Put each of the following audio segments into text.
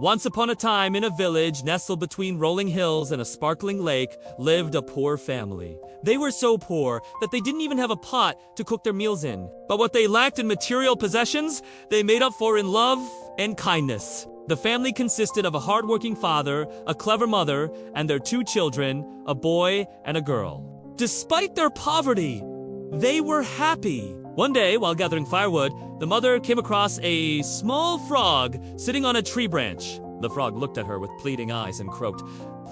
Once upon a time, in a village nestled between rolling hills and a sparkling lake, lived a poor family. They were so poor that they didn't even have a pot to cook their meals in. But what they lacked in material possessions, they made up for in love and kindness. The family consisted of a hardworking father, a clever mother, and their 2 children, a boy and a girl. Despite their poverty, they were happy. One day, while gathering firewood, the mother came across a small frog sitting on a tree branch. The frog looked at her with pleading eyes and croaked,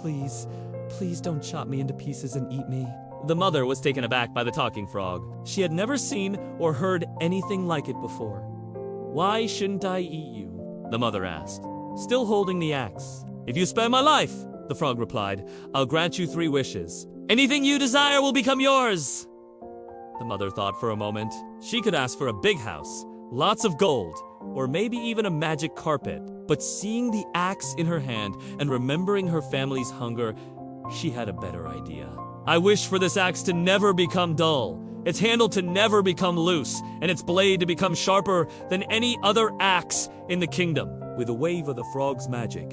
"Please, please don't chop me into pieces and eat me." The mother was taken aback by the talking frog. She had never seen or heard anything like it before. "Why shouldn't I eat you?" the mother asked, still holding the axe. "If you spare my life," the frog replied, "I'll grant you 3 wishes. Anything you desire will become yours." The mother thought for a moment. She could ask for a big house, lots of gold, or maybe even a magic carpet. But seeing the axe in her hand and remembering her family's hunger, she had a better idea. "I wish for this axe to never become dull, its handle to never become loose, and its blade to become sharper than any other axe in the kingdom." With a wave of the frog's magic,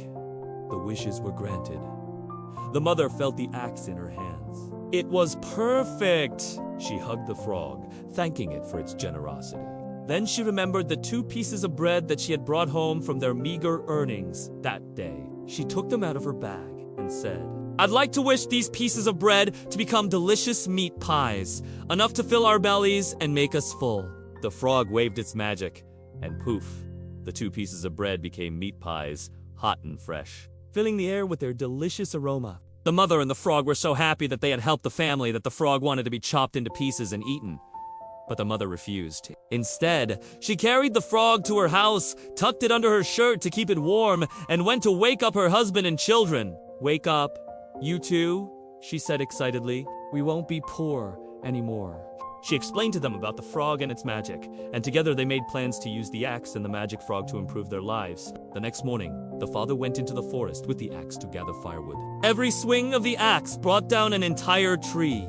the wishes were granted. The mother felt the axe in her hands. It was perfect! She hugged the frog, thanking it for its generosity. Then she remembered the 2 pieces of bread that she had brought home from their meager earnings that day. She took them out of her bag and said, "I'd like to wish these pieces of bread to become delicious meat pies, enough to fill our bellies and make us full." The frog waved its magic, and poof, the 2 pieces of bread became meat pies, hot and fresh, filling the air with their delicious aroma. The mother and the frog were so happy that they had helped the family that the frog wanted to be chopped into pieces and eaten. But the mother refused. Instead, she carried the frog to her house, tucked it under her shirt to keep it warm, and went to wake up her husband and children. "Wake up, you 2, she said excitedly. "We won't be poor anymore." She explained to them about the frog and its magic, and together they made plans to use the axe and the magic frog to improve their lives. The next morning, the father went into the forest with the axe to gather firewood. Every swing of the axe brought down an entire tree.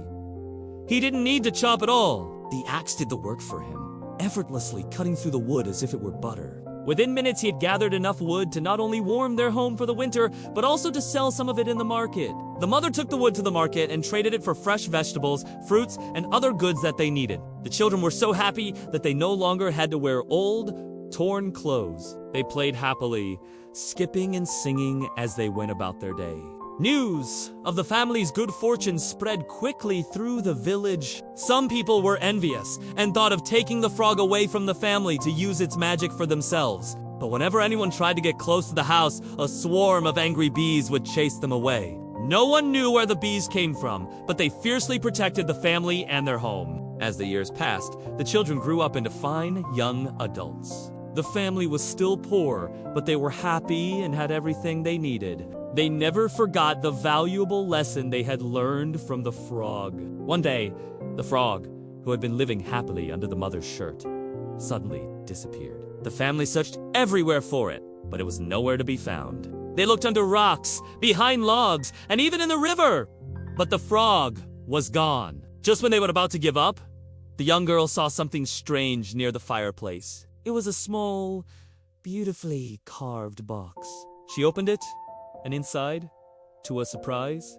He didn't need to chop at all. The axe did the work for him, effortlessly cutting through the wood as if it were butter. Within minutes, he had gathered enough wood to not only warm their home for the winter, but also to sell some of it in the market. The mother took the wood to the market and traded it for fresh vegetables, fruits, and other goods that they needed. The children were so happy that they no longer had to wear old, torn clothes. They played happily, skipping and singing as they went about their day. News of the family's good fortune spread quickly through the village. Some people were envious and thought of taking the frog away from the family to use its magic for themselves. But whenever anyone tried to get close to the house, a swarm of angry bees would chase them away. No one knew where the bees came from, but they fiercely protected the family and their home. As the years passed, the children grew up into fine young adults. The family was still poor, but they were happy and had everything they needed. They never forgot the valuable lesson they had learned from the frog. One day, the frog, who had been living happily under the mother's shirt, suddenly disappeared. The family searched everywhere for it, but it was nowhere to be found. They looked under rocks, behind logs, and even in the river. But the frog was gone. Just when they were about to give up, the young girl saw something strange near the fireplace. It was a small, beautifully carved box. She opened it, and inside, to her surprise,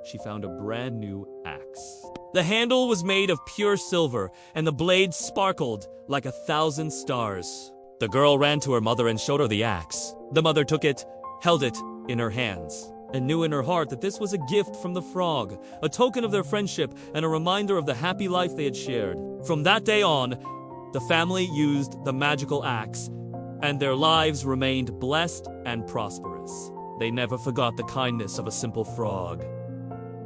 she found a brand new axe. The handle was made of pure silver, and the blade sparkled like 1,000 stars. The girl ran to her mother and showed her the axe. The mother took it, held it in her hands, and knew in her heart that this was a gift from the frog, a token of their friendship and a reminder of the happy life they had shared. From that day on, the family used the magical axe, and their lives remained blessed and prosperous. They never forgot the kindness of a simple frog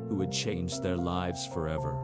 who had changed their lives forever.